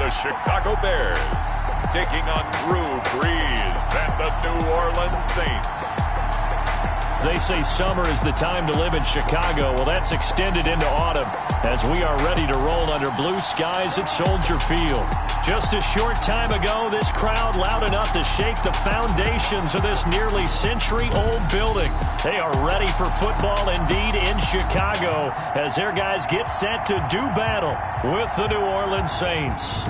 the Chicago Bears, taking on Drew Brees and the New Orleans Saints. They say summer is the time to live in Chicago. Well, that's extended into autumn as we are ready to roll under blue skies at Soldier Field. Just a short time ago, this crowd loud enough to shake the foundations of this nearly century-old building. They are ready for football indeed in Chicago as their guys get set to do battle with the New Orleans Saints.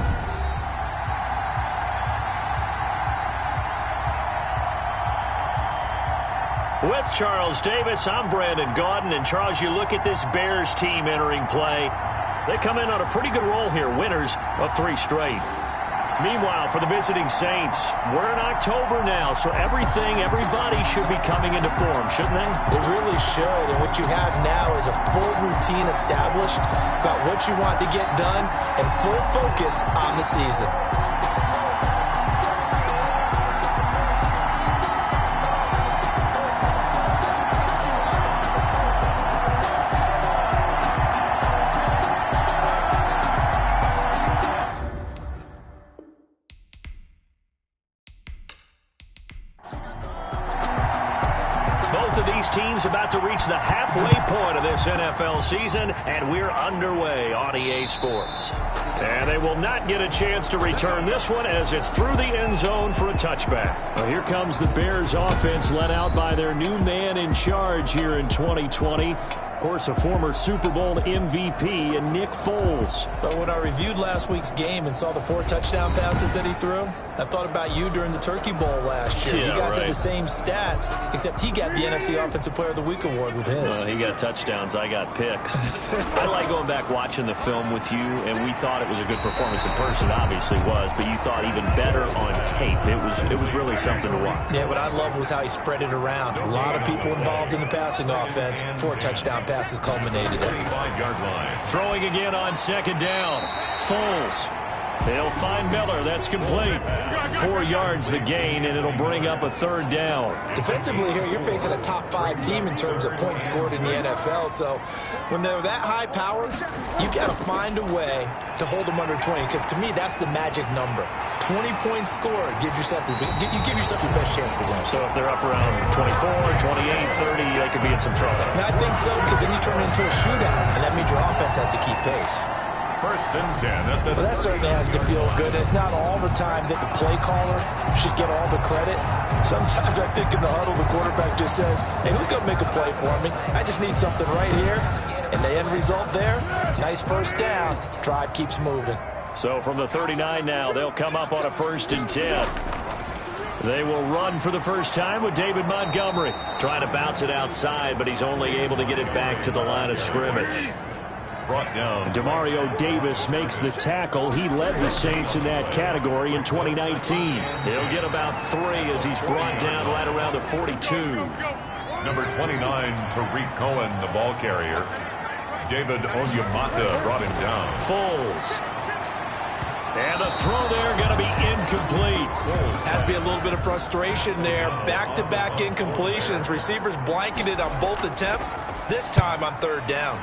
With Charles Davis, I'm Brandon Gaudin. And Charles, you look at this Bears team entering play. They come in on a pretty good roll here, winners of 3 straight. Meanwhile, for the visiting Saints, we're in October now, so everybody should be coming into form, shouldn't they? They really should, and what you have now is a full routine established about what you want to get done and full focus on the season. Teams about to reach the halfway point of this NFL season, and we're underway on EA Sports. And they will not get a chance to return this one as it's through the end zone for a touchback. Well, here comes the Bears offense led out by their new man in charge here in 2020. Of course, a former Super Bowl MVP in Nick Foles. But when I reviewed last week's game and saw the 4 touchdown passes that he threw, I thought about you during the Turkey Bowl last year. Yeah, you guys right. had the same stats, except he got the NFC Offensive Player of the Week award with his. Well, he got touchdowns, I got picks. I like going back watching the film with you, and we thought it was a good performance in person. It obviously was, but you thought even better on tape. It was really something to watch. Yeah, what I loved was how he spread it around. A lot of people involved in the passing offense. 4 touchdown passes culminated it. 35-yard line. Throwing again on second down. Foles. They'll find Miller. That's complete. 4 yards the gain, and it'll bring up a 3rd down. Defensively here, you're facing a top 5 team in terms of points scored in the NFL. So when they're that high powered, you've got to find a way to hold them under 20. Because to me, that's the magic number. 20 points scored gives yourself your best chance to win. So if they're up around 24, 28, 30, they could be in some trouble. I think so, because then you turn it into a shootout, and that means your offense has to keep pace. 1st and 10. Well, that certainly has to feel good. It's not all the time that the play caller should get all the credit. Sometimes I think in the huddle, the quarterback just says, hey, who's going to make a play for me? I just need something right here. And the end result there, nice 1st down. Drive keeps moving. So from the 39 now, they'll come up on a 1st and 10. They will run for the first time with David Montgomery. Trying to bounce it outside, but he's only able to get it back to the line of scrimmage. Brought down. Demario Davis makes the tackle. He led the Saints in that category in 2019. He'll get about 3 as he's brought down right around the 42. Number 29, Tariq Cohen, the ball carrier. David Onyemata brought him down. Foles. And the throw there going to be incomplete. Has to be a little bit of frustration there. Back-to-back incompletions. Receivers blanketed on both attempts, this time on 3rd down.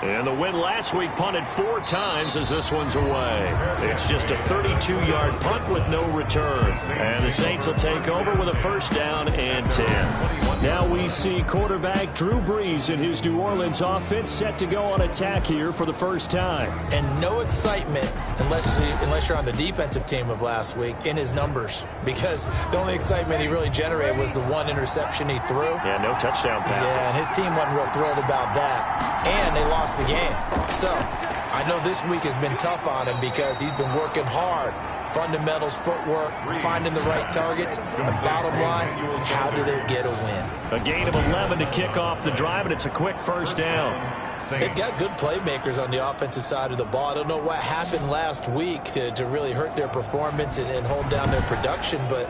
And the win last week punted 4 times as this one's away. It's just a 32-yard punt with no return. And the Saints will take over with a 1st down and 10. Now we see quarterback Drew Brees and his New Orleans offense set to go on attack here for the first time. And no excitement, unless you're on the defensive team of last week, in his numbers. Because the only excitement he really generated was the 1 interception he threw. Yeah, no touchdown passes. Yeah, and his team wasn't real thrilled about that. And they lost the game. So I know this week has been tough on him because he's been working hard. Fundamentals, footwork, finding the right targets. And bottom line, how do they get a win? A gain of 11 to kick off the drive, and it's a quick 1st down. They've got good playmakers on the offensive side of the ball. I don't know what happened last week to really hurt their performance and hold down their production, but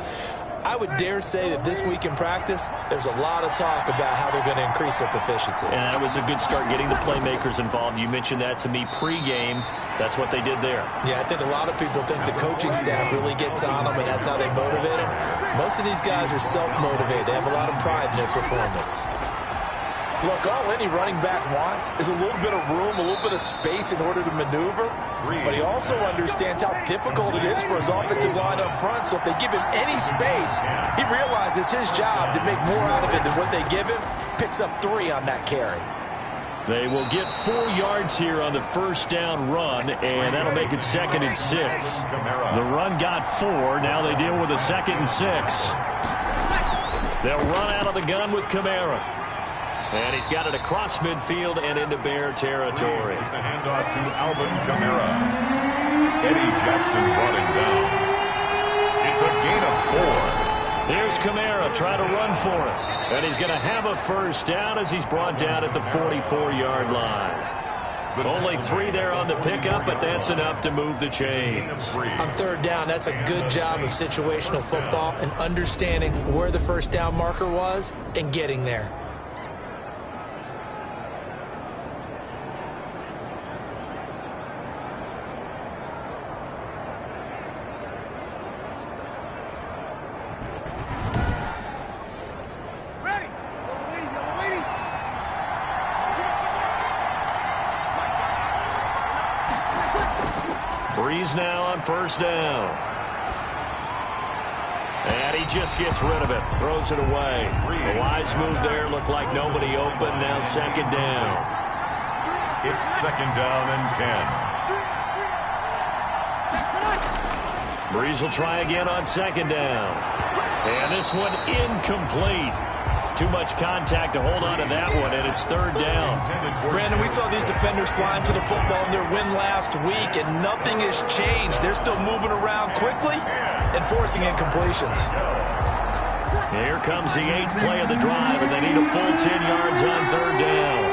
I would dare say that this week in practice, there's a lot of talk about how they're going to increase their proficiency. And that was a good start getting the playmakers involved. You mentioned that to me pregame. That's what they did there. Yeah, I think a lot of people think the coaching staff really gets on them, and that's how they motivate them. Most of these guys are self-motivated. They have a lot of pride in their performance. Look, all any running back wants is a little bit of room, a little bit of space in order to maneuver. but he also understands how difficult it is for his offensive line up front. So if they give him any space, he realizes his job to make more out of it than what they give him. Picks up 3 on that carry. They will get 4 yards here on the first down run, and that'll make it 2nd and 6. The run got 4. Now they deal with a 2nd and 6. They'll run out of the gun with Kamara. And he's got it across midfield and into Bear territory. The handoff to Alvin Kamara. Eddie Jackson brought him down. It's a gain of 4. Here's Kamara trying to run for it. And he's going to have a first down as he's brought down at the 44-yard line. Only 3 there on the pickup, but that's enough to move the chains. On 3rd down, that's a good job of situational football and understanding where the first down marker was and getting there. Breeze now on first down. And he just gets rid of it. Throws it away. The wise move there. Looked like nobody open. Now 2nd down. It's 2nd down and 10. Breeze will try again on 2nd down. And this one incomplete. Too much contact to hold on to that one, and it's 3rd down. Brandon, we saw these defenders flying to the football in their win last week, and nothing has changed. They're still moving around quickly and forcing incompletions. Here comes the 8th play of the drive, and they need a full 10 yards on 3rd down.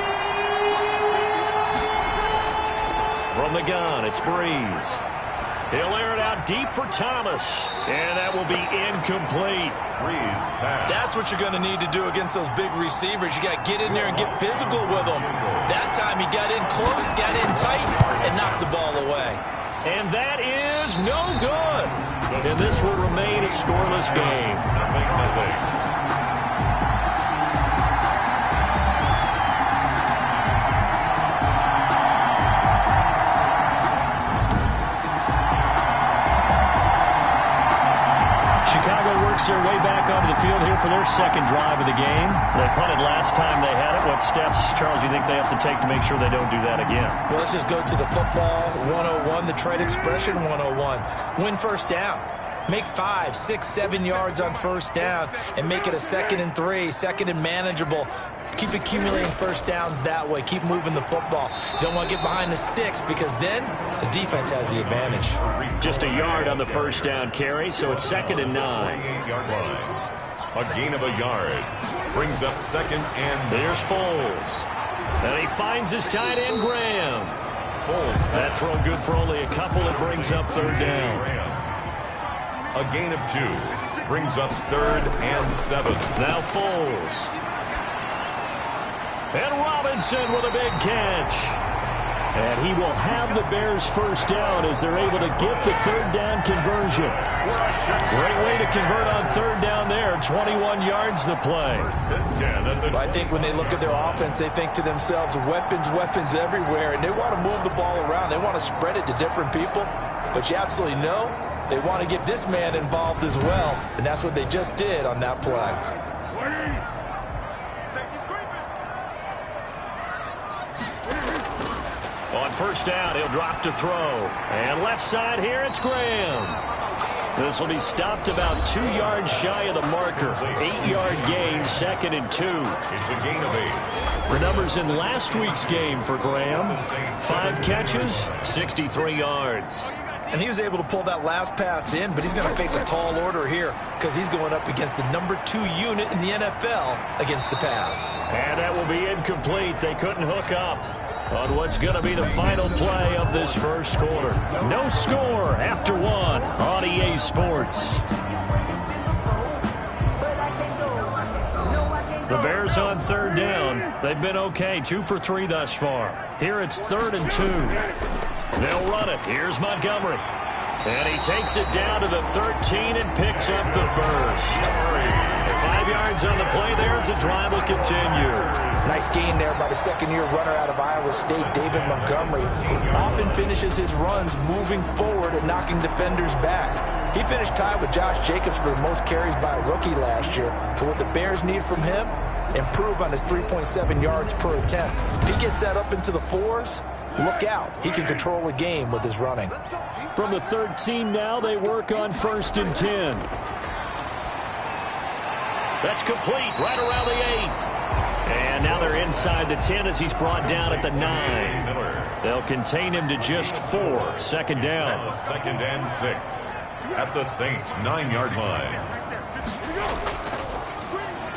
From the gun, it's Breeze. He'll air it out deep for Thomas, and that will be incomplete. Breeze pass. That's what you're going to need to do against those big receivers. You got to get in there and get physical with them. That time he got in close, got in tight, and knocked the ball away. And that is no good. And this will remain a scoreless game. Nothing. Their way back onto the field here for their 2nd drive of the game. They punted last time they had it. What steps, Charles, you think they have to take to make sure they don't do that again? Well, let's just go to the football 101, the trade expression 101. Win first down. Make 5, 6, 7 yards on first down and make it a 2nd and 3, 2nd and manageable. Keep accumulating first downs that way. Keep moving the football. You don't want to get behind the sticks because then the defense has the advantage. Just a yard on the first down carry, so it's 2nd and 9. 48-yard line. A gain of a yard. Brings up 2nd and... There's Foles. And he finds his tight end, Graham. Foles. That throw good for only a couple. It brings up 3rd down. A gain of 2. Brings up 3rd and 7. Now Foles. And Robinson with a big catch. And he will have the Bears first down as they're able to get the 3rd down conversion. Great way to convert on 3rd down there. 21 yards the play. I think when they look at their offense, they think to themselves, weapons, weapons everywhere. And they want to move the ball around. They want to spread it to different people. But you absolutely know they want to get this man involved as well. And that's what they just did on that play. On first down, he'll drop to throw. And left side here, it's Graham. This will be stopped about 2 yards shy of the marker. 8-yard gain, 2nd and 2. It's a gain of 8. The numbers in last week's game for Graham. 5 catches, 63 yards. And he was able to pull that last pass in, but he's going to face a tall order here because he's going up against the number 2 unit in the NFL against the pass. And that will be incomplete. They couldn't hook up on what's going to be the final play of this first quarter. No score after 1 on EA Sports. The Bears on 3rd down. They've been okay, 2 for 3 thus far. Here it's 3rd and 2. They'll run it. Here's Montgomery. And he takes it down to the 13 and picks up the first. 5 yards on the play there as the drive will continue. Nice gain there by the second-year runner out of Iowa State, David Montgomery, who often finishes his runs moving forward and knocking defenders back. He finished tied with Josh Jacobs for the most carries by a rookie last year. But what the Bears need from him, improve on his 3.7 yards per attempt. If he gets that up into the 4s, look out. He can control a game with his running. From the 13 now, they work on 1st and 10. That's complete right around the 8. And now they're inside the 10 as he's brought down at the 9. They'll contain him to just 4. 2nd down. 2nd and 6 at the Saints' 9-yard line.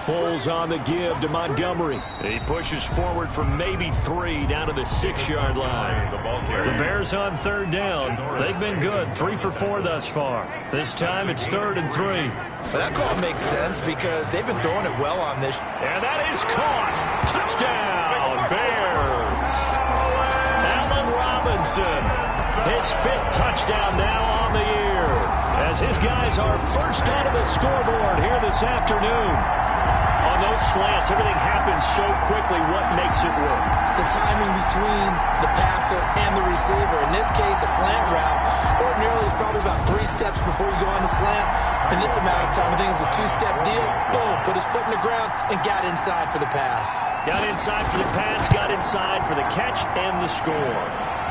Foles on the give to Montgomery. He pushes forward for maybe 3 down to the 6-yard line. The Bears on 3rd down. They've been good, 3 for 4 thus far. This time it's 3rd and 3. Well, that call makes sense because they've been throwing it well on this. And that is caught. Touchdown, Bears. Allen Robinson, his 5th touchdown now on the year, as his guys are first onto the scoreboard here this afternoon. On those slants, everything happens so quickly. What makes it work? The timing between the passer and the receiver. In this case, a slant route ordinarily is probably about 3 steps before you go on the slant. In this amount of time, I think it was a 2-step deal. Boom, put his foot in the ground and got inside for the pass. Got inside for the pass, got inside for the catch and the score.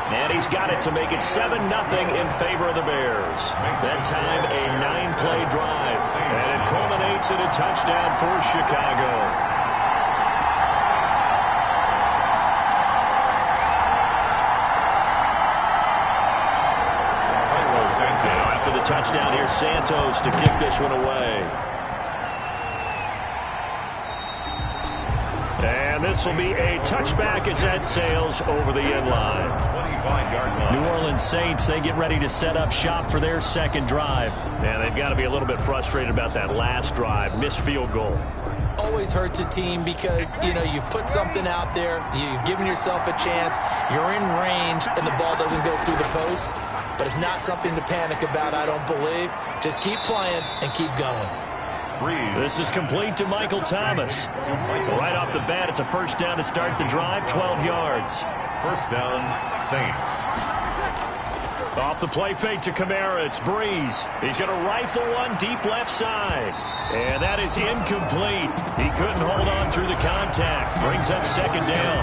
And he's got it to make it 7-0 in favor of the Bears. That time, a 9-play drive. And it culminates in a touchdown for Chicago. After the touchdown, here's Santos to kick this one away. And this will be a touchback as that sails over the end line. 25-yard line. New Orleans Saints, they get ready to set up shop for their 2nd drive. And they've got to be a little bit frustrated about that last drive, missed field goal. Always hurts a team because, you know, you've put something out there, you've given yourself a chance, you're in range, and the ball doesn't go through the post. But it's not something to panic about, I don't believe. Just keep playing and keep going. This is complete to Michael Thomas. Right off the bat, it's a 1st down to start the drive, 12 yards. 1st down, Saints. Off the play fake to Kamara, it's Breeze. He's going to rifle one deep left side. And that is incomplete. He couldn't hold on through the contact. Brings up 2nd down.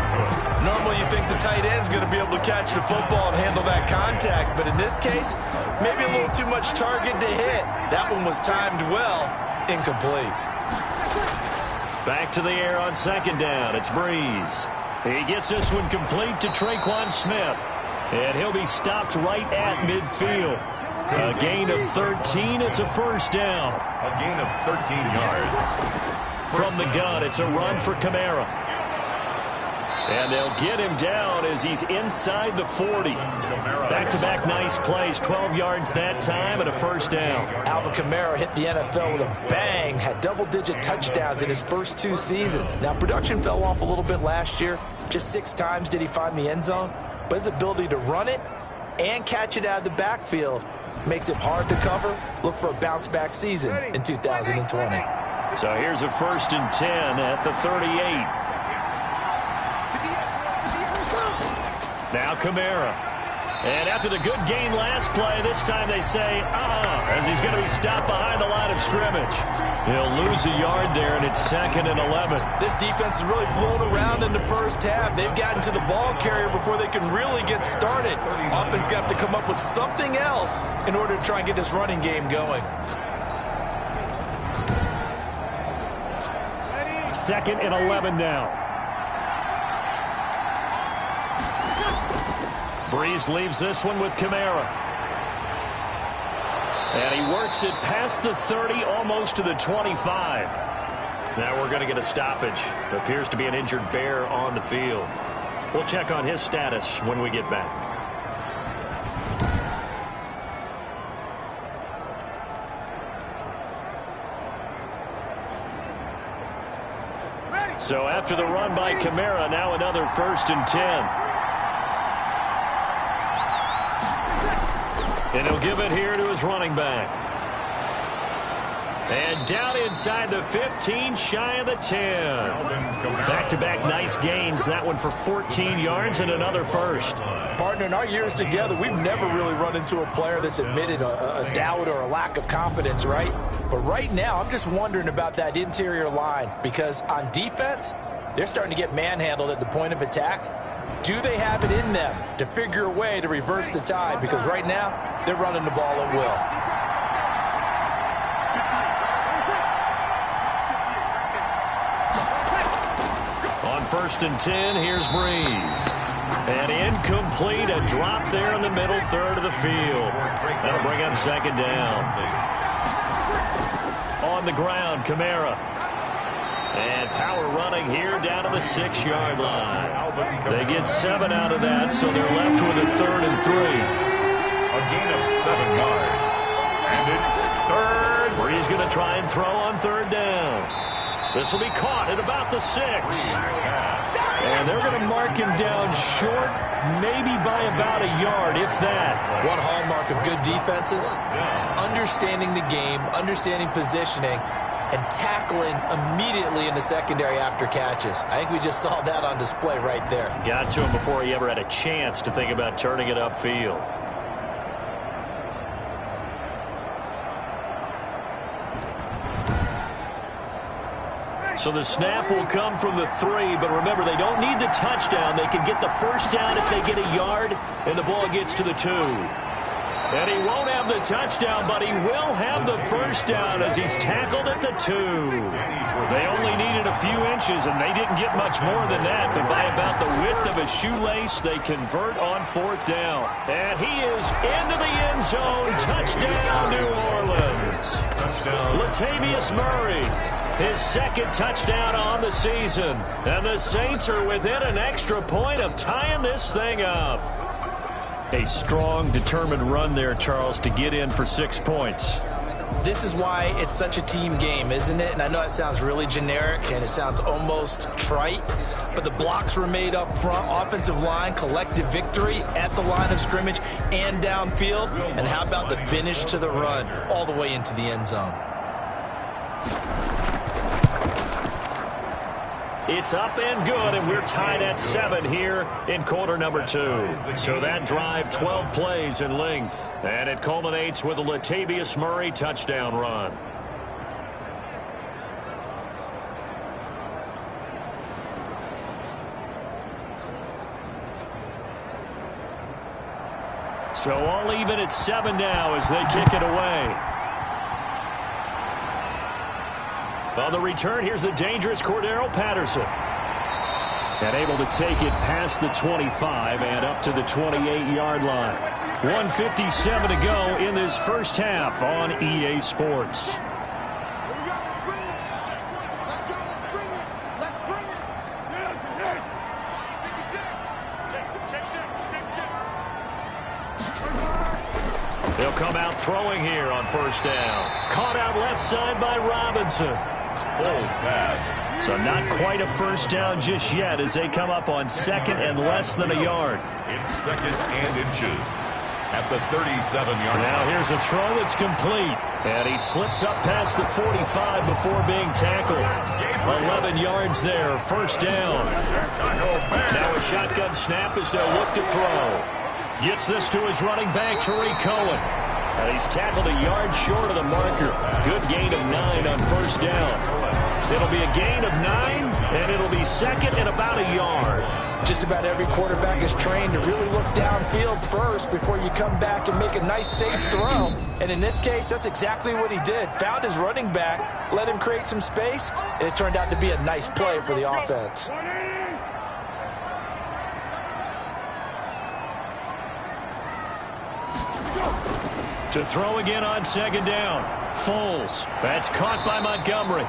Normally you think the tight end's going to be able to catch the football and handle that contact. But in this case, maybe a little too much target to hit. That one was timed well. Incomplete. Back to the air on 2nd down. It's Breeze. He gets this one complete to Traquan Smith. And he'll be stopped right at midfield. A gain of 13. It's a 1st down. A gain of 13 yards. From the gun, it's a run for Kamara. And they'll get him down as he's inside the 40. Back-to-back nice plays, 12 yards that time and a 1st down. Alvin Kamara hit the NFL with a bang, had double-digit touchdowns in his first 2 seasons. Now, production fell off a little bit last year. Just 6 times did he find the end zone. But his ability to run it and catch it out of the backfield makes it hard to cover. Look for a bounce-back season in 2020. So here's a 1st and 10 at the 38. Now Kamara. And after the good gain last play, this time they say, as he's going to be stopped behind the line of scrimmage. He'll lose a yard there, and it's 2nd and 11. This defense has really flown around in the first half. They've gotten to the ball carrier before they can really get started. Offense got to come up with something else in order to try and get this running game going. 2nd and 11 now. Breeze leaves this one with Kamara. And he works it past the 30, almost to the 25. Now we're going to get a stoppage. There appears to be an injured Bear on the field. We'll check on his status when we get back. So after the run by Kamara, now another 1st and 10. And he'll give it here to his running back. And down inside the 15, shy of the 10. Back-to-back nice gains. That one for 14 yards and another first. Partner, in our years together, we've never really run into a player that's admitted a doubt or a lack of confidence, right? But right now, I'm just wondering about that interior line because on defense, they're starting to get manhandled at the point of attack. Do they have it in them to figure a way to reverse the tide? Because right now, they're running the ball at will. On 1st and 10, here's Breeze. And incomplete, a drop there in the middle third of the field. That'll bring up 2nd down. On the ground, Kamara. And power running here down to the 6-yard line. They get 7 out of that, so they're left with a 3rd and 3. A gain of 7 yards. And it's 3rd. Breeze going to try and throw on 3rd down. This will be caught at about the 6. And they're going to mark him down short, maybe by about a yard, if that. One hallmark of good defenses is understanding the game, understanding positioning, and tackling immediately in the secondary after catches. I think we just saw that on display right there. Got to him before he ever had a chance to think about turning it upfield. So the snap will come from the 3, but remember, they don't need the touchdown. They can get the 1st down if they get a yard, and the ball gets to the 2. And he won't have the touchdown, but he will have the 1st down as he's tackled at the 2. They only needed a few inches, and they didn't get much more than that, but by about the width of a shoelace, they convert on 4th down. And he is into the end zone. Touchdown, New Orleans. Latavius Murray. His 2nd touchdown on the season. And the Saints are within an extra point of tying this thing up. A strong, determined run there, Charles, to get in for 6 points. This is why it's such a team game, isn't it? And I know that sounds really generic and it sounds almost trite, but the blocks were made up front, offensive line, collective victory at the line of scrimmage and downfield. And how about the finish to the run all the way into the end zone? It's up and good, and we're tied at 7 here in quarter number 2. So that drive, 12 plays in length. And it culminates with a Latavius Murray touchdown run. So all even at 7 now as they kick it away. On the return, here's the dangerous Cordero Patterson. And able to take it past the 25 and up to the 28-yard line. 1:57 to go in this first half on EA Sports. They'll come out throwing here on 1st down. Caught out left side by Robinson. So not quite a 1st down just yet as they come up on 2nd and less than a yard. It's 2nd and inches at the 37-yard line. Now here's a throw that's complete. And he slips up past the 45 before being tackled. 11 yards there, 1st down. Now a shotgun snap as they'll look to throw. Gets this to his running back, Tariq Cohen. And he's tackled a yard short of the marker. Good gain of 9 on 1st down. It'll be a gain of 9, and it'll be 2nd and about a yard. Just about every quarterback is trained to really look downfield first before you come back and make a nice, safe throw. And in this case, that's exactly what he did. Found his running back, let him create some space, and it turned out to be a nice play for the offense. To throw again on 2nd down. Foles. That's caught by Montgomery.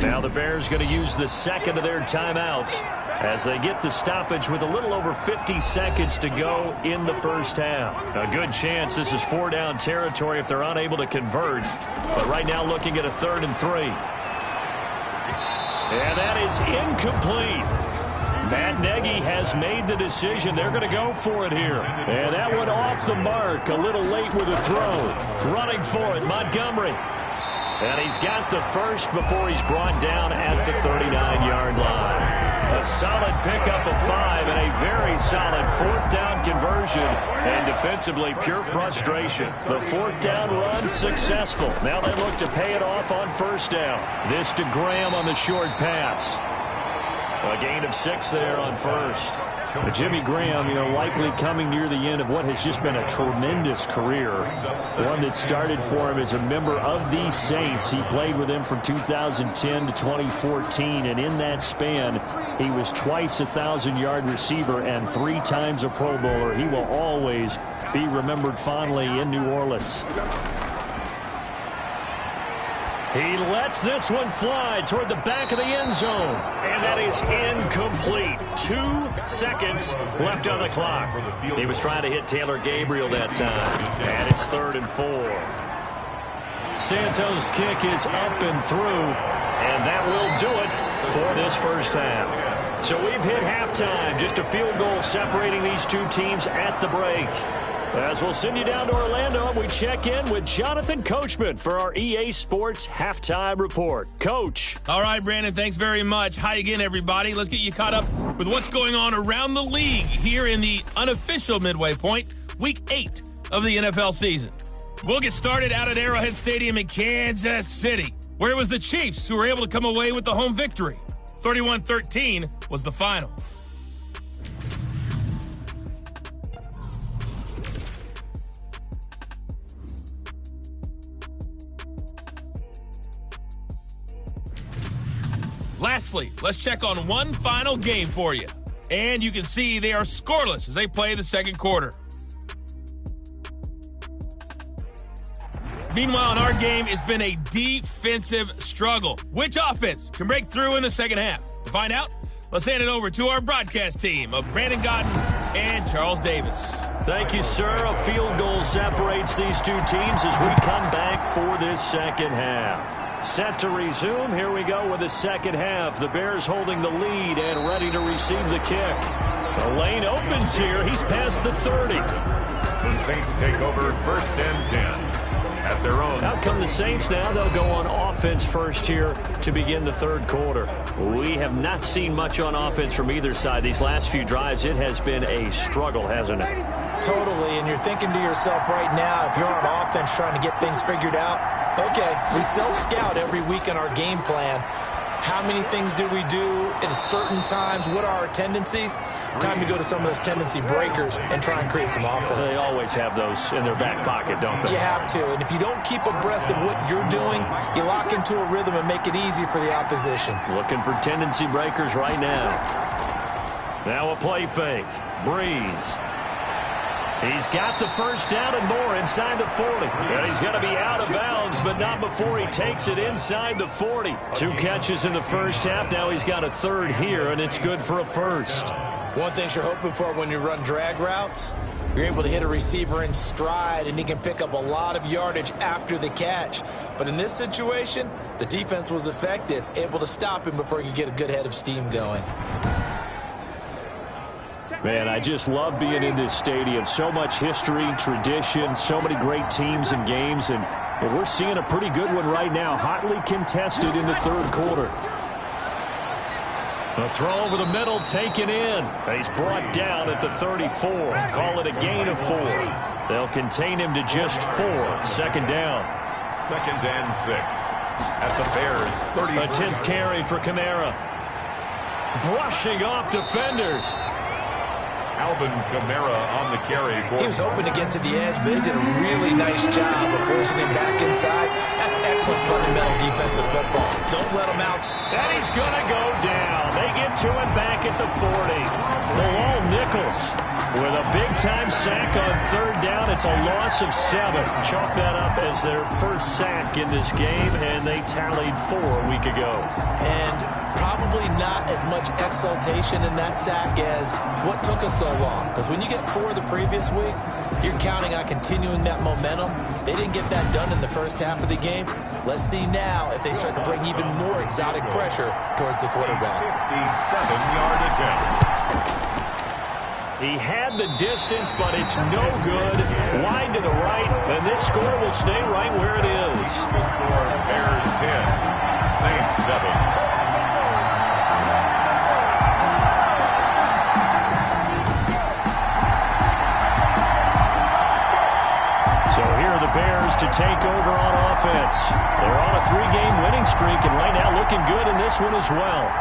Now the Bears going to use the 2nd of their timeouts as they get the stoppage with a little over 50 seconds to go in the first half. A good chance this is 4-down territory if they're unable to convert. But right now looking at a 3rd and 3. And that is incomplete. Matt Nagy has made the decision. They're going to go for it here. And that one off the mark. A little late with a throw. Running for it, Montgomery. And he's got the first before he's brought down at the 39-yard line. A solid pickup of 5 and a very solid fourth down conversion. And defensively, pure frustration. The fourth down run successful. Now they look to pay it off on first down. This to Graham on the short pass. A gain of 6 there on first. Jimmy Graham, likely coming near the end of what has just been a tremendous career. One that started for him as a member of the Saints. He played with them from 2010 to 2014, and in that span, he was twice a 1,000-yard receiver and 3 times a Pro Bowler. He will always be remembered fondly in New Orleans. He lets this one fly toward the back of the end zone. And that is incomplete. 2 seconds left on the clock. He was trying to hit Taylor Gabriel that time. And it's 3rd and 4. Santos' kick is up and through. And that will do it for this first half. So we've hit halftime. Just a field goal separating these two teams at the break. As we'll send you down to Orlando, we check in with Jonathan Coachman for our EA Sports Halftime Report. Coach. All right, Brandon, thanks very much. Hi again, everybody. Let's get you caught up with what's going on around the league here in the unofficial midway point, Week 8 of the NFL season. We'll get started out at Arrowhead Stadium in Kansas City, where it was the Chiefs who were able to come away with the home victory. 31-13 was the final. Lastly, let's check on one final game for you. And you can see they are scoreless as they play the second quarter. Meanwhile, in our game, it's been a defensive struggle. Which offense can break through in the second half? To find out, let's hand it over to our broadcast team of Brandon Godden and Charles Davis. Thank you, sir. A field goal separates these two teams as we come back for this second half. Set to resume. Here we go with the second half. The Bears holding the lead and ready to receive the kick. The lane opens here. He's past the 30. The Saints take over 1st and 10 at their own. Out come the Saints now. They'll go on offense first here to begin the third quarter. We have not seen much on offense from either side. These last few drives, it has been a struggle, hasn't it? Totally, and you're thinking to yourself right now, if you're on offense trying to get things figured out, okay, we self-scout every week in our game plan. How many things do we do at certain times? What are our tendencies? Time to go to some of those tendency breakers and try and create some offense. They always have those in their back pocket, don't they? You have to, and if you don't keep abreast of what you're doing, you lock into a rhythm and make it easy for the opposition. Looking for tendency breakers right now. Now a play fake. Breeze. He's got the first down and more inside the 40. And he's going to be out of bounds, but not before he takes it inside the 40. 2 catches in the first half. Now he's got a third here, and it's good for a first. One thing you're hoping for when you run drag routes, you're able to hit a receiver in stride, and he can pick up a lot of yardage after the catch. But in this situation, the defense was effective, able to stop him before he could get a good head of steam going. Man, I just love being in this stadium. So much history, tradition, so many great teams and games, and we're seeing a pretty good one right now, hotly contested in the third quarter. A throw over the middle, taken in. He's brought down at the 34. Call it a gain of 4. They'll contain him to just 4. Second down. 2nd and 6 at the Bears' 30. A 10th carry for Kamara. Brushing off defenders. Alvin Kamara on the carry. He was hoping to get to the edge, but they did a really nice job of forcing him back inside. That's excellent fundamental defensive football. Don't let him out. And he's going to go down. They get to him back at the 40. Bilal Nichols with a big-time sack on third down. It's a loss of 7. Chalk that up as their first sack in this game, and they tallied 4 a week ago. And Probably not as much exultation in that sack as what took us so long. Because when you get 4 the previous week, you're counting on continuing that momentum. They didn't get that done in the first half of the game. Let's see now if they start to bring even more exotic pressure towards the quarterback. 57-yard attempt. He had the distance, but it's no good. Wide to the right, and this score will stay right where it is. The score, Bears 10, Saints 7. So here are the Bears to take over on offense. They're on a 3-game winning streak, and right now looking good in this one as well.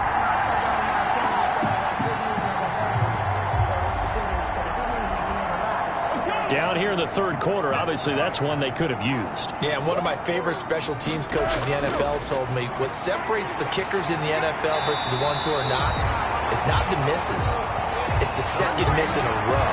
Down here in the third quarter, obviously that's one they could have used. Yeah, and one of my favorite special teams coaches in the NFL told me what separates the kickers in the NFL versus the ones who are not is not the misses. It's the second miss in a row.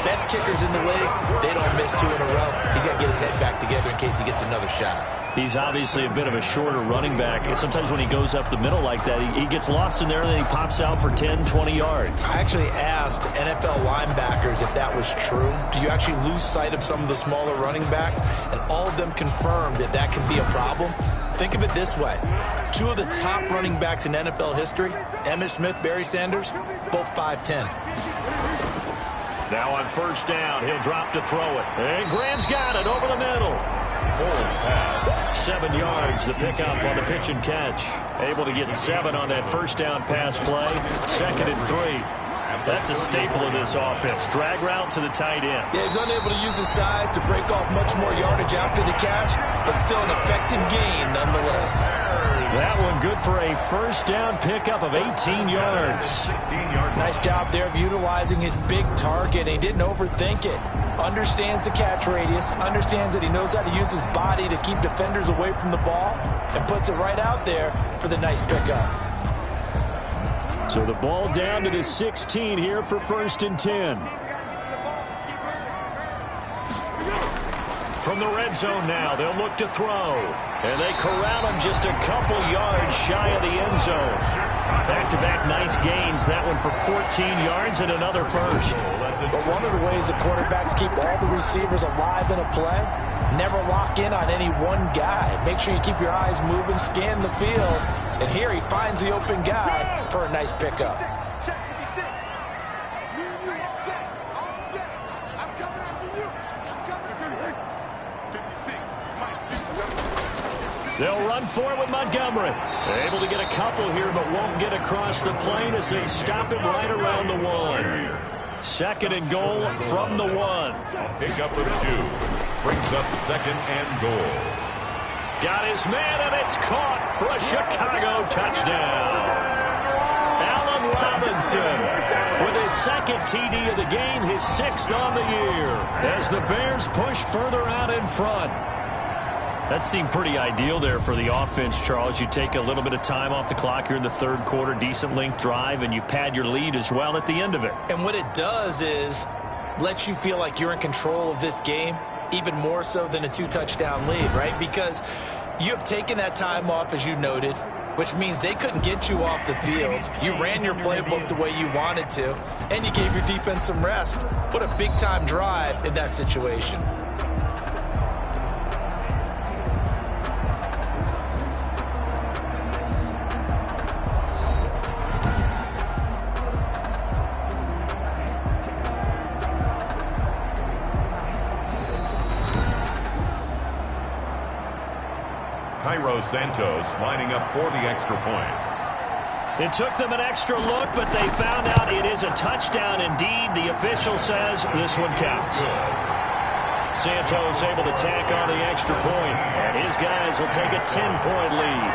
Best kickers in the league, they don't miss 2 in a row. He's got to get his head back together in case he gets another shot. He's obviously a bit of a shorter running back. And sometimes when he goes up the middle like that, he gets lost in there and then he pops out for 10, 20 yards. I actually asked NFL linebackers if that was true. Do you actually lose sight of some of the smaller running backs? And all of them confirmed that that can be a problem. Think of it this way. 2 of the top running backs in NFL history, Emmitt Smith, Barry Sanders, both 5'10". Now on first down, he'll drop to throw it. And Graham's got it over the middle. Pass. 7 yards, the pickup on the pitch and catch. Able to get 7 on that first down pass play. 2nd and 3. That's a staple of this offense. Drag route to the tight end. Yeah, he's unable to use his size to break off much more yardage after the catch, but still an effective gain nonetheless. That one good for a first down pickup of 18 yards. Nice job there of utilizing his big target. He didn't overthink it. Understands the catch radius, understands that he knows how to use his body to keep defenders away from the ball, and puts it right out there for the nice pickup. So the ball down to the 16 here for 1st and 10. From the red zone now, they'll look to throw. And they corral him just a couple yards shy of the end zone. Back-to-back nice gains. That one for 14 yards and another first. But one of the ways the quarterbacks keep all the receivers alive in a play, never lock in on any one guy. Make sure you keep your eyes moving, scan the field. And here he finds the open guy for a nice pickup. They'll run for it with Montgomery. Able to get a couple here, but won't get across the plane as they stop him right around the 1. 2nd and goal from the 1. Pick up of 2. Brings up 2nd and goal. Got his man, and it's caught for a Chicago touchdown. Allen Robinson with his 2nd TD of the game, his 6th on the year, as the Bears push further out in front. That seemed pretty ideal there for the offense, Charles. You take a little bit of time off the clock here in the third quarter, decent length drive, and you pad your lead as well at the end of it. And what it does is let you feel like you're in control of this game, even more so than a 2-touchdown lead, right? Because you have taken that time off, as you noted, which means they couldn't get you off the field. You ran your playbook the way you wanted to, and you gave your defense some rest. What a big-time drive in that situation. Santos lining up for the extra point. It took them an extra look, but they found out it is a touchdown indeed. The official says this one counts. Santos able to tack on the extra point, and his guys will take a 10-point lead.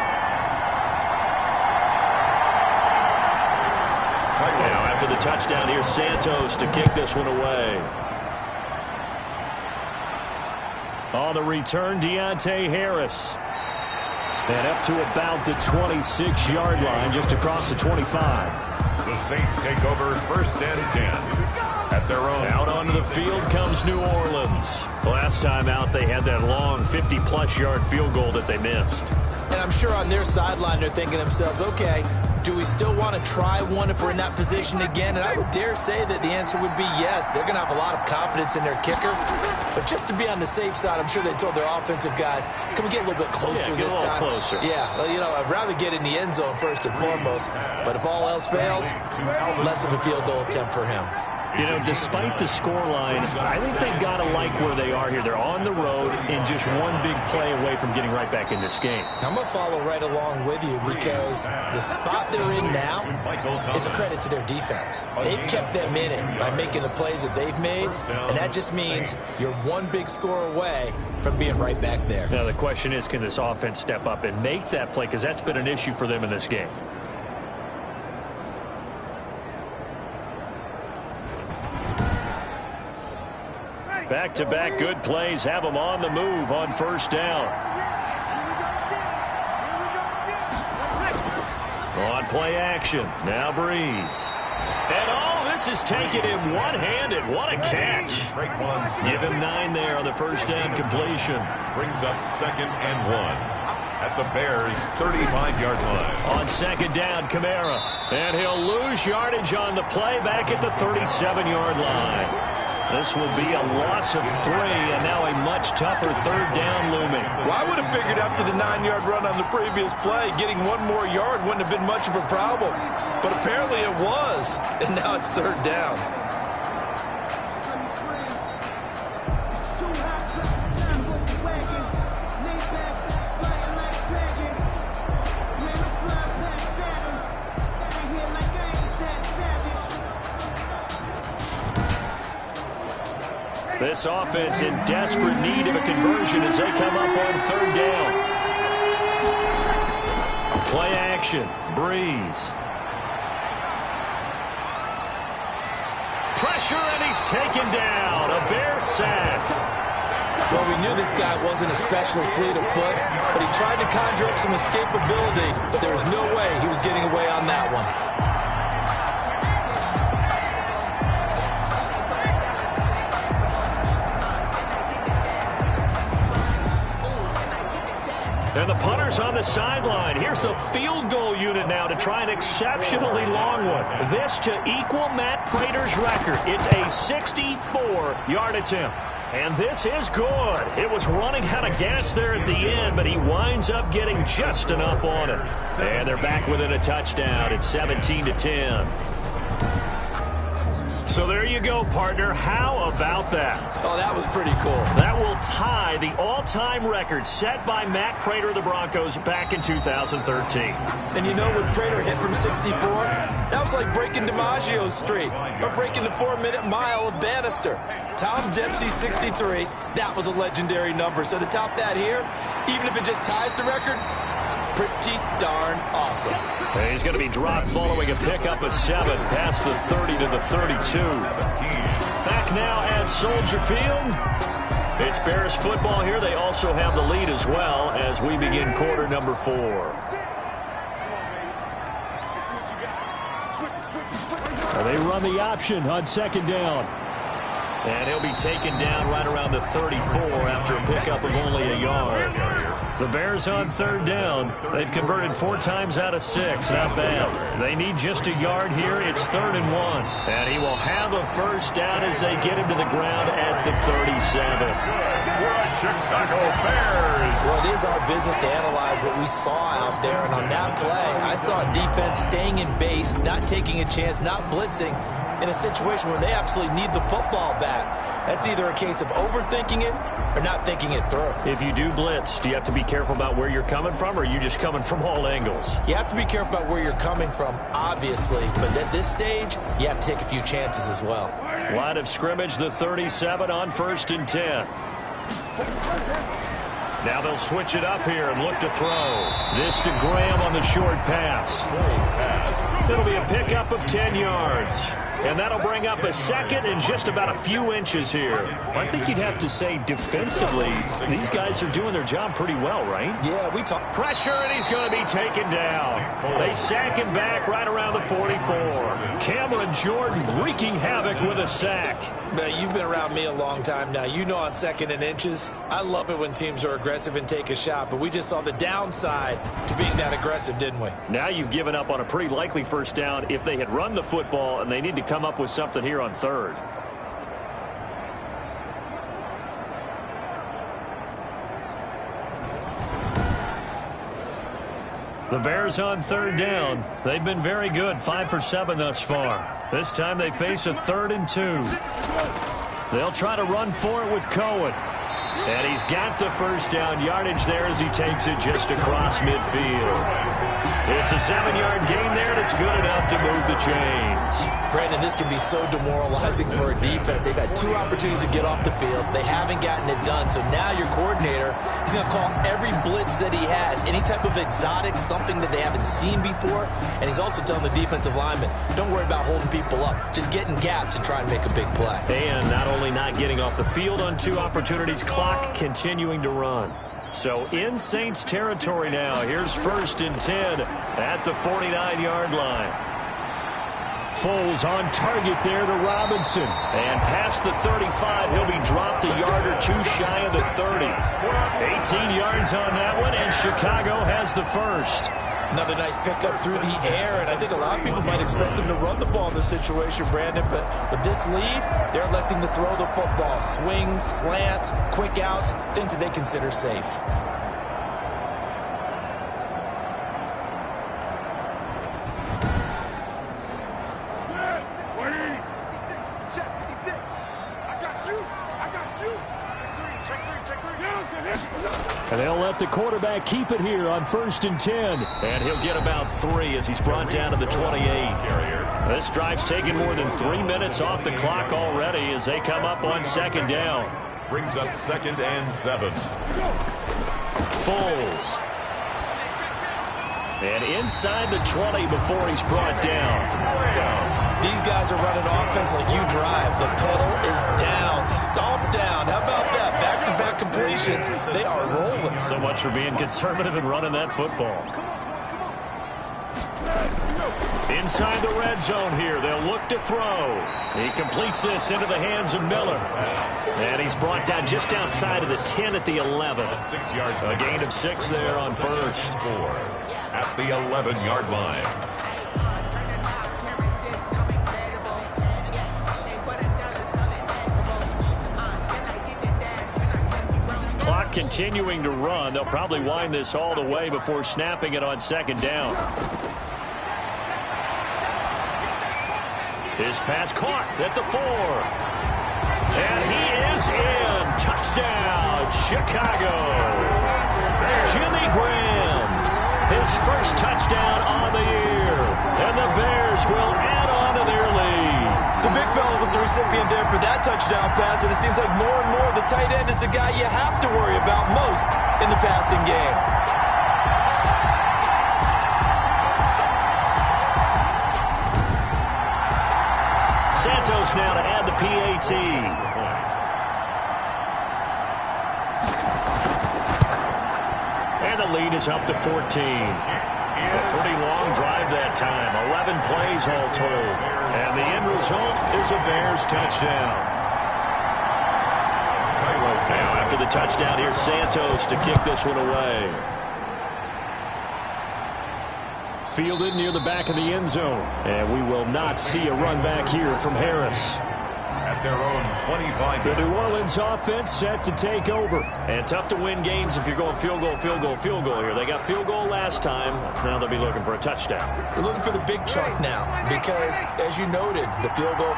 Now after the touchdown, here's Santos to kick this one away. On the return, Deontay Harris. And up to about the 26-yard line, just across the 25. The Saints take over 1st and 10 at their own. Out onto the field comes New Orleans. Last time out, they had that long 50-plus yard field goal that they missed. And I'm sure on their sideline, they're thinking to themselves, okay, do we still want to try one if we're in that position again? And I would dare say that the answer would be yes. They're going to have a lot of confidence in their kicker. But just to be on the safe side, I'm sure they told their offensive guys, can we get a little bit closer this time? Closer. Yeah, well, you know, I'd rather get in the end zone first and foremost. But if all else fails, less of a field goal attempt for him. You know, despite the scoreline, I think they've got to like where they are here. They're on the road and just one big play away from getting right back in this game. I'm going to follow right along with you because the spot they're in now is a credit to their defense. They've kept them in it by making the plays that they've made, and that just means you're one big score away from being right back there. Now, the question is, can this offense step up and make that play? Because that's been an issue for them in this game. Back-to-back good plays have them on the move on first down. On play action, now Breeze. And this is taken in one-handed. What a catch. Give him 9 there on the first down completion. Brings up 2nd and 1 at the Bears' 35-yard line. On second down, Kamara. And he'll lose yardage on the play back at the 37-yard line. This will be a loss of 3, and now a much tougher third down looming. Well, I would have figured after the 9-yard run on the previous play, getting 1 more yard wouldn't have been much of a problem. But apparently it was, and now it's third down. This offense in desperate need of a conversion as they come up on third down. Play action, Breeze. Pressure, and he's taken down. A Bear sack. Well, we knew this guy wasn't especially fleet of foot, but he tried to conjure up some escapability, but there was no way he was getting away on that one. And the punter's on the sideline. Here's the field goal unit now to try an exceptionally long one. This to equal Matt Prater's record. It's a 64-yard attempt. And this is good. It was running out of gas there at the end, but he winds up getting just enough on it. And they're back within a touchdown. It's 17-10. So there you go, partner. How about that? Oh, that was pretty cool. That will tie the all-time record set by Matt Prater of the Broncos back in 2013. And you know when Prater hit from 64? That was like breaking DiMaggio's streak or breaking the 4-minute mile of Bannister. Tom Dempsey's 63, that was a legendary number. So to top that here, even if it just ties the record, pretty darn awesome. And he's going to be dropped following a pickup of 7 past the 30 to the 32. Back now at Soldier Field. It's Bears football here. They also have the lead as well as we begin quarter number 4. They run the option on second down. And he'll be taken down right around the 34 after a pickup of only a yard. The Bears on third down. They've converted 4 times out of 6. Not bad. They need just a yard here. It's 3rd and 1. And he will have a first down as they get him to the ground at the 37. The Chicago Bears. Well, it is our business to analyze what we saw out there. And on that play, I saw a defense staying in base, not taking a chance, not blitzing, in a situation where they absolutely need the football back. That's either a case of overthinking it or not thinking it through. If you do blitz, do you have to be careful about where you're coming from, or are you just coming from all angles? You have to be careful about where you're coming from, obviously, but at this stage, you have to take a few chances as well. Line of scrimmage, the 37 on 1st and 10. Now they'll switch it up here and look to throw. This to Graham on the short pass. It'll be a pickup of 10 yards. And that'll bring up a second and just about a few inches here. I think you'd have to say defensively, these guys are doing their job pretty well, right? Yeah, we talk pressure, and he's going to be taken down. They sack him back right around the 44. Cameron Jordan wreaking havoc with a sack. Man, you've been around me a long time now. You know on 2nd and inches, I love it when teams are aggressive and take a shot, but we just saw the downside to being that aggressive, didn't we? Now you've given up on a pretty likely first down if they had run the football, and they need to come up with something here on 3rd. The Bears on 3rd down. They've been very good, 5 for 7 thus far. This time they face a 3rd and 2. They'll try to run for it with Cohen. And he's got the first down yardage there as he takes it just across midfield. It's a 7-yard gain there, and it's good enough to move the chains. Brandon, this can be so demoralizing for a defense. They've had 2 opportunities to get off the field. They haven't gotten it done. So now your coordinator, he's going to call every blitz that he has, any type of exotic, something that they haven't seen before. And he's also telling the defensive linemen, don't worry about holding people up. Just get in gaps and try and make a big play. And not only not getting off the field on 2 opportunities, clock continuing to run. So in Saints territory now. Here's 1st and 10 at the 49-yard line. Foles on target there to Robinson. And past the 35, he'll be dropped a yard or 2 shy of the 30. 18 yards on that one, and Chicago has the first. Another nice pickup through the air, and I think a lot of people might expect them to run the ball in this situation, Brandon, but with this lead, they're electing to throw the football. Swings, slants, quick outs, things that they consider safe. And they'll let the quarterback keep it here on 1st and 10. And he'll get about 3 as he's brought down to the 28. This drive's taken more than 3 minutes off the clock already as they come up on 2nd down. Brings up 2nd and 7. Foles. And inside the 20 before he's brought down. These guys are running offense like you drive. The pedal is down. Stomp down. How about that? Back-to-back completions. They are rolling. So much for being conservative and running that football. Inside the red zone here. They'll look to throw. He completes this into the hands of Miller. And he's brought down just outside of the 10 at the 11. A gain of 6 there on 1st. 4 at the 11-yard line. Clock continuing to run. They'll probably wind this all the way before snapping it on 2nd down. His pass caught at the 4. And he is in. Touchdown, Chicago. Jimmy Graham, his first touchdown on the year. And the Bears will add on to their lead. The big fella was the recipient there for that touchdown pass, and it seems like more and more the tight end is the guy you have to worry about most in the passing game. Santos now to add the PAT. And the lead is up to 14. A pretty long drive that time. 11 plays all told. And the end result is a Bears touchdown. Now after the touchdown, here's Santos to kick this one away. Fielded near the back of the end zone. And we will not see a run back here from Harris. At their own 25. The New Orleans offense set to take over. And tough to win games if you're going field goal, field goal, field goal here. They got field goal last time. Now they'll be looking for a touchdown. They're looking for the big chunk now because, as you noted, the field goal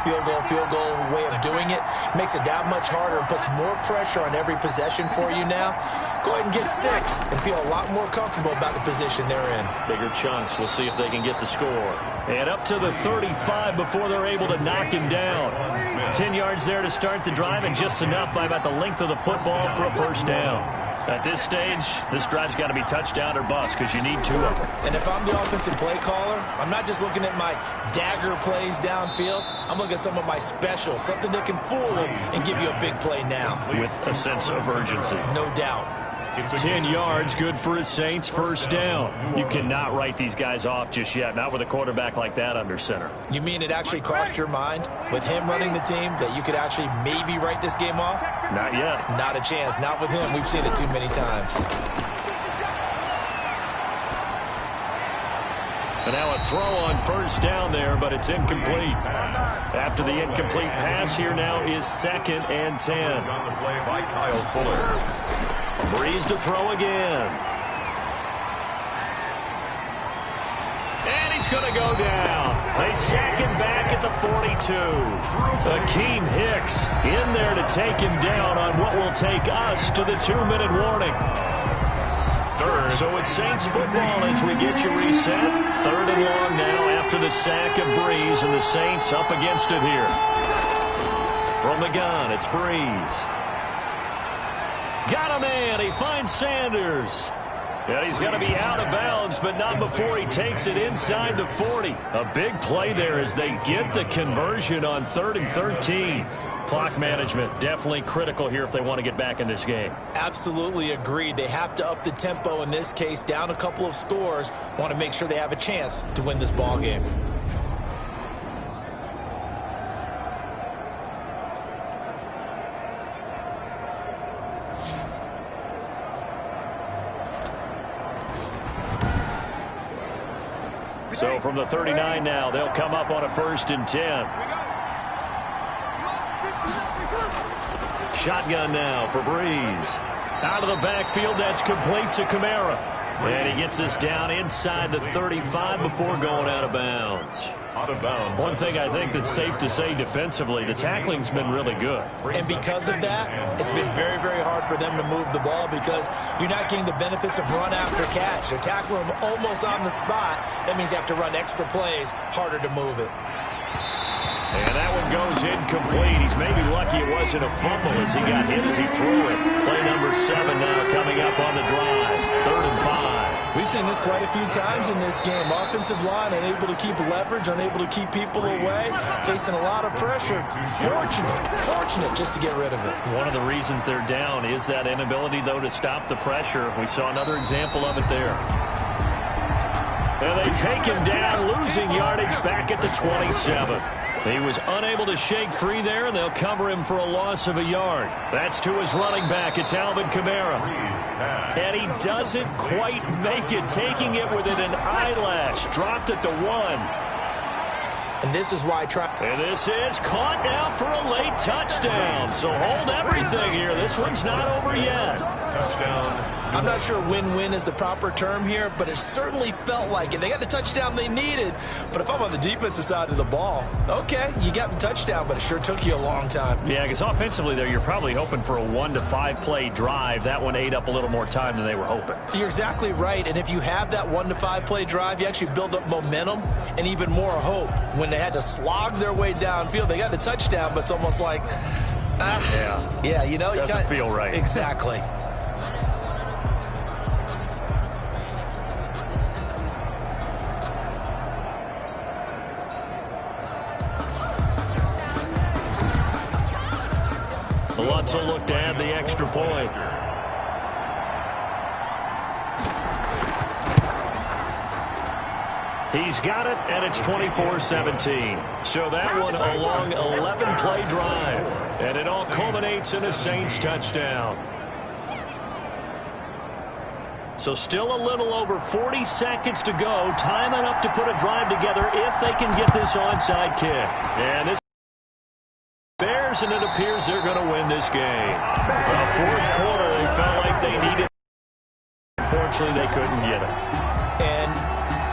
way of doing it makes it that much harder and puts more pressure on every possession for you now. Go ahead and get 6 and feel a lot more comfortable about the position they're in. Bigger chunks. We'll see if they can get the score. And up to the 35 before they're able to knock him down. 10 yards there to start the drive and just enough by about the length of the football for a first down. At this stage, this drive's got to be touchdown or bust because you need 2 of them. And if I'm the offensive play caller, I'm not just looking at my dagger plays downfield. I'm looking at some of my specials, something that can fool them and give you a big play now. With a sense of urgency. No doubt. 10 yards, good for his Saints, first down. You cannot write these guys off just yet, not with a quarterback like that under center. You mean it actually crossed your mind with him running the team that you could actually maybe write this game off? Not yet. Not a chance. Not with him. We've seen it too many times. And now a throw on first down there, but it's incomplete. After the incomplete pass, here now is 2nd and 10. On the play by Kyle Fuller. Breeze to throw again. And he's going to go down. They sack him back at the 42. Akeem Hicks in there to take him down on what will take us to the 2-minute warning. Third. So it's Saints football as we get you reset. 3rd and long now after the sack of Breeze, and the Saints up against it here. From the gun, it's Breeze. Got a man. He finds Sanders. And he's going to be out of bounds, but not before he takes it inside the 40. A big play there as they get the conversion on 3rd and 13. Clock management definitely critical here if they want to get back in this game. Absolutely agreed. They have to up the tempo in this case, down a couple of scores. Want to make sure they have a chance to win this ball game. So from the 39 now, they'll come up on a 1st and 10. Shotgun now for Breeze. Out of the backfield, that's complete to Kamara. And he gets us down inside the 35 before going out of bounds. Out of bounds. One thing I think that's safe to say defensively, the tackling's been really good. And because of that, it's been very, very hard for them to move the ball because you're not getting the benefits of run after catch. They're tackling them almost on the spot. That means you have to run extra plays, harder to move it. And that one goes incomplete. He's maybe lucky it wasn't a fumble as he got hit as he threw it. Play number 7 now coming up on the drive. 3rd and 5. We've seen this quite a few times in this game. Offensive line unable to keep leverage, unable to keep people away, facing a lot of pressure. Fortunate just to get rid of it. One of the reasons they're down is that inability, though, to stop the pressure. We saw another example of it there. And they take him down, losing yardage back at the 27. He was unable to shake free there, and they'll cover him for a loss of a yard. That's to his running back. It's Alvin Kamara. And he doesn't quite make it, taking it within an eyelash. Dropped at the 1. And this is why And this is caught now for a late touchdown. So hold everything here. This one's not over yet. Touchdown. I'm not sure win-win is the proper term here, but it certainly felt like it. They got the touchdown they needed, but if I'm on the defensive side of the ball, okay, you got the touchdown, but it sure took you a long time. Yeah, because offensively there, you're probably hoping for a 1 to 5 play drive. That one ate up a little more time than they were hoping. You're exactly right, and if you have that 1 to 5 play drive, you actually build up momentum and even more hope. When they had to slog their way downfield, they got the touchdown, but it's almost like, yeah, you know, doesn't feel right. Exactly. Lutz will look to add the extra point. He's got it, and it's 24-17. So that one a long 11-play drive. And it all culminates in a Saints touchdown. So still a little over 40 seconds to go. Time enough to put a drive together if they can get this onside kick. And this Bears, and it appears they're going to win this game. The fourth quarter, they felt like they needed. Unfortunately, they couldn't get it. And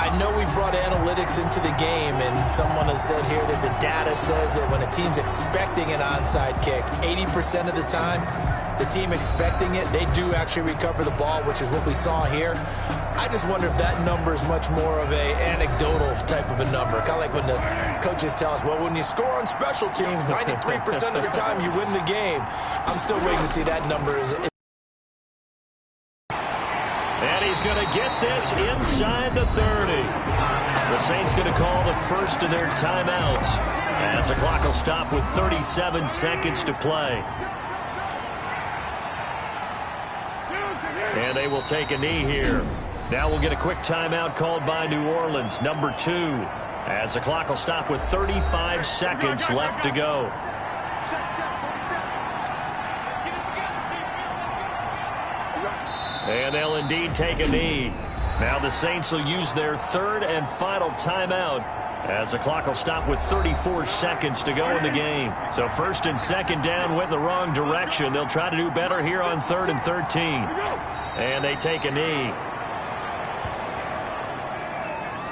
I know we brought analytics into the game, and someone has said here that the data says that when a team's expecting an onside kick, 80% of the time, the team expecting it, they do actually recover the ball, which is what we saw here. I just wonder if that number is much more of a anecdotal type of a number. Kind of like when the coaches tell us, well, when you score on special teams, 93% of the time you win the game. I'm still waiting to see that number. And he's going to get this inside the 30. The Saints going to call the first of their timeouts as the clock will stop with 37 seconds to play. And they will take a knee here. Now we'll get a quick timeout called by New Orleans, number 2, as the clock will stop with 35 seconds left to go. And they'll indeed take a knee. Now the Saints will use their third and final timeout as the clock will stop with 34 seconds to go in the game. So first and second down went in the wrong direction. They'll try to do better here on 3rd and 13. And they take a knee.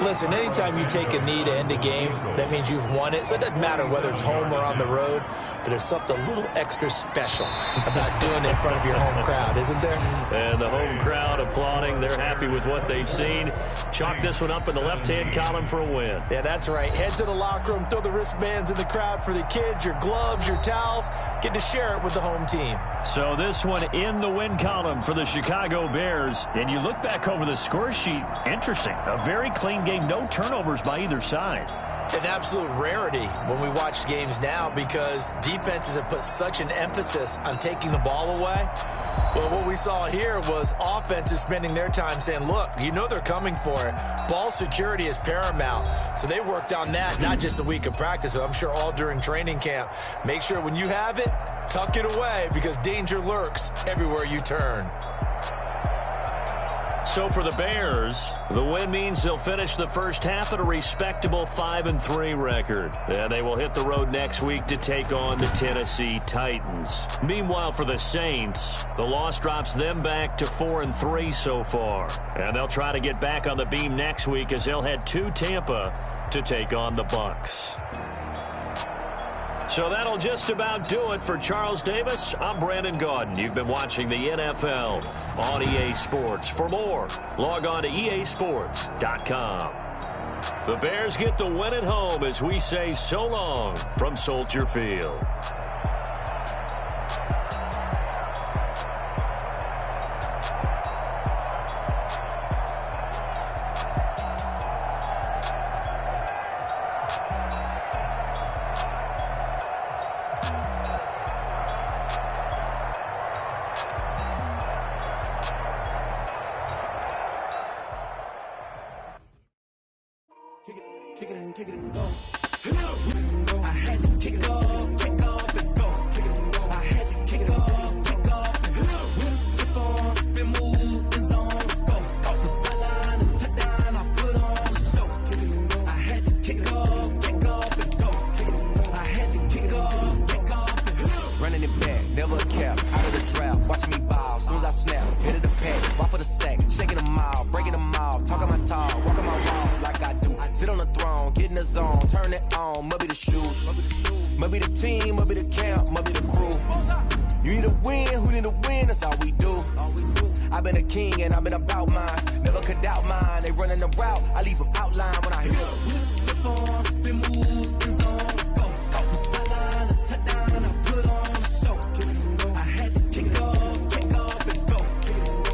Listen, anytime you take a knee to end a game, that means you've won it. So it doesn't matter whether it's home or on the road, but there's something a little extra special about doing it in front of your home crowd, isn't there? And the home crowd applauding. They're happy with what they've seen. Chalk this one up in the left-hand column for a win. Yeah, that's right. Head to the locker room, throw the wristbands in the crowd for the kids, your gloves, your towels. Get to share it with the home team. So this one in the win column for the Chicago Bears. And you look back over the score sheet, interesting. A very clean game, no turnovers by either side. An absolute rarity when we watch games now because defenses have put such an emphasis on taking the ball away. Well, what we saw here was offenses spending their time saying, look, you know they're coming for it. Ball security is paramount. So they worked on that, not just a week of practice, but I'm sure all during training camp. Make sure when you have it, tuck it away because danger lurks everywhere you turn. So for the Bears, the win means they'll finish the first half at a respectable 5-3 record. And they will hit the road next week to take on the Tennessee Titans. Meanwhile, for the Saints, the loss drops them back to 4-3 so far. And they'll try to get back on the beam next week as they'll head to Tampa to take on the Bucs. So that'll just about do it for Charles Davis. I'm Brandon Gaudin. You've been watching the NFL on EA Sports. For more, log on to easports.com. The Bears get the win at home as we say so long from Soldier Field. Kick it and go. I had to kick off and go. I had to kick off and go. With a skip on, spin move, in zone, let's go. Off the sideline and touchdown, I put on the show. I had to kick off and go. I had to kick off and go. Running it back, never cap, out of the trap, watching me ball. Soon as I snap, hit of the pack, off of the sack, shaking them out, breaking them out, talking my talk, walking my walk like I do. Sit on the throne, get in the zone, turn it on, maybe the shoes, maybe the team, maybe the camp, maybe the crew. You need a win, who need a win, that's all we do. I've been a king and I've been about mine, never could doubt mine. They running the route, I leave them outline when I hit it. We just skip on, spin move, in zone, let's go. Off the sideline, a touchdown, I put on the show. I had to kick off and go.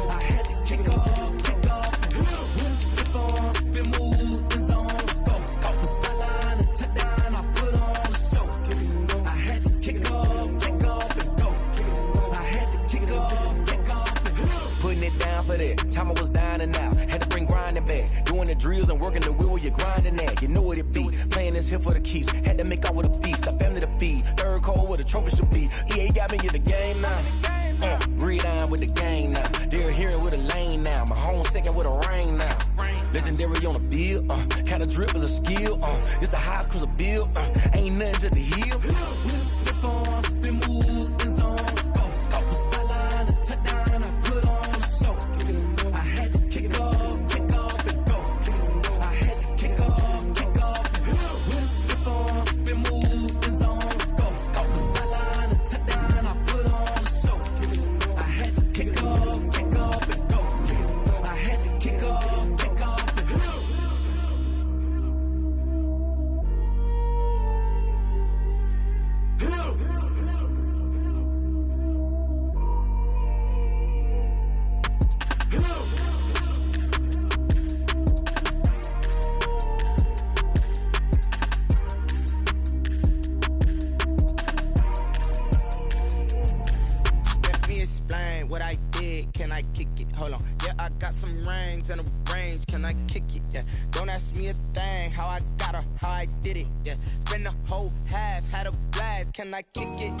I had to kick off and go. We just skip on, spin move, in zone, let's go. Off the sideline, a touchdown, I put on the show. I had to kick off and go. I had to kick off and go. Putting it down for that. Time I was down and out. Had to bring grinding back. Doing the drills and working the wheel where you're grinding at. You know what it be. Playing this here for the keeps. Had to make out with a feast. A family to feed. Third cold where the trophy should be. EA got me in the game now. Breathe on with the gang now. They're here with a lane now. My home second with a rain now. Legendary on the field. Kinda drip is a skill. It's the highest cruiser bill. Ain't nothing to the hill. We just skip on, spin move, in zone, let's go. Off the sideline, a touchdown, I put on the show. I had to kick off and go. I had to kick off and go. We just skip on, spin move, in zone, let's go. Off the sideline, a touchdown, I put on the show. I had to kick off and go. I had to kick off and go. kick it? Hold on. Yeah, I got some rings and a range. Can I kick it? Yeah. Don't ask me a thing. How I got her, how I did it. Yeah. Spend the whole half, had a blast. Can I kick it?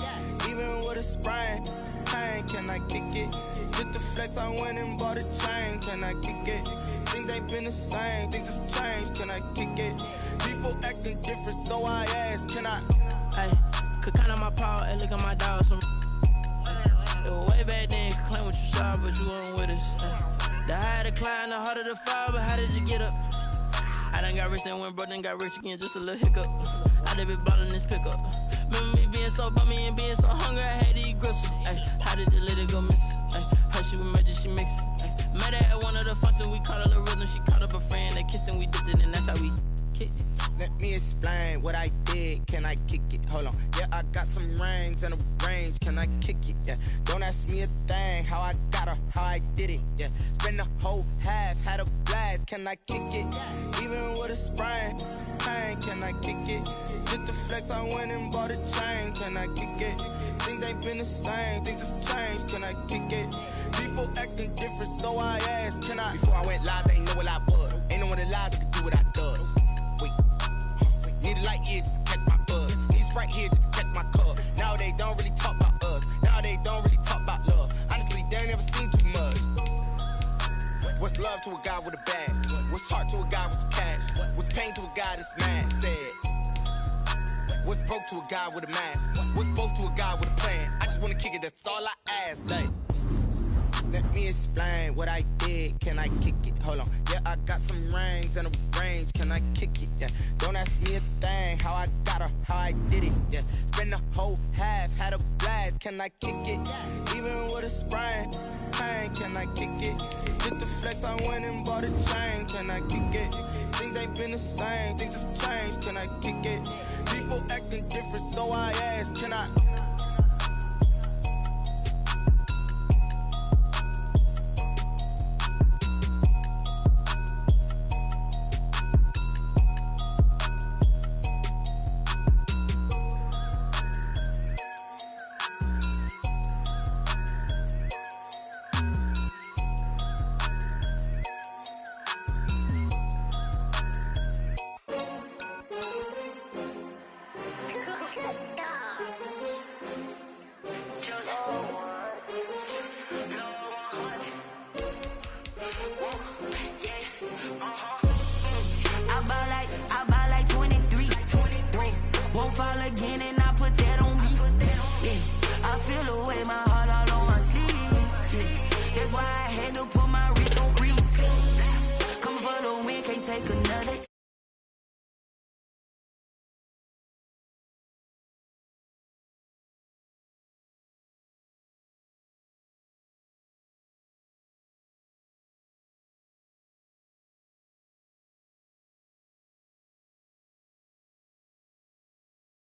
Even with a sprain. Pain, can I kick it? Just the flex, I went and bought a chain. Can I kick it? Things ain't been the same. Things have changed. Can I kick it? People acting different, so I ask. Can I? Hey, could count on my power and look at my dogs. It was way back then, could claim what you saw, but you weren't with us. The higher the climb, the harder the fall, but how did you get up? I done got rich, then went broke, then got rich again, just a little hiccup. I done been ballin' this pickup. Remember me being so bummy and being so hungry, I had to eat gristle. Ay, how did you let it go miss? Ay, how she was magic, she mixed. Met her at one of the functions, we caught a little rhythm, she caught up a friend, they kissed and we dipped it, and that's how we kicked it. Let me explain what I did. Can I kick it? Hold on. Yeah, I got some rings and a range. Can I kick it? Yeah. Don't ask me a thing. How I got her, how I did it. Yeah. Spend the whole half, had a blast. Can I kick it? Even with a sprain. Pain, can I kick it? Just the flex, I went and bought a chain. Can I kick it? Things ain't been the same. Things have changed. Can I kick it? People acting different, so I asked. Can I? Before I went live, they ain't know what I was. Ain't no one alive that could do what I does. Wait. Need a light year just to catch my buzz. Need Sprite here just to catch my cup. Now they don't really talk about us. Now they don't really talk about love. Honestly, they ain't never seen too much. What's love to a guy with a bag? What's heart to a guy with some cash? What's pain to a guy that's mad? Said. What's broke to a guy with a mask? What's both to a guy with a plan? I just wanna kick it, that's all I ask. Like, let me explain what I did. Can I kick it? Hold on. Yeah, I got some rings and a range. Can I kick it? Yeah. Don't ask me a thing. How I got her, how I did it. Yeah. Spend the whole half, had a blast. Can I kick it? Even with a sprain. Pain, can I kick it? Just the flex, I went and bought a chain. Can I kick it? Things ain't been the same. Things have changed. Can I kick it? People acting different, so I ask. Can I? Take another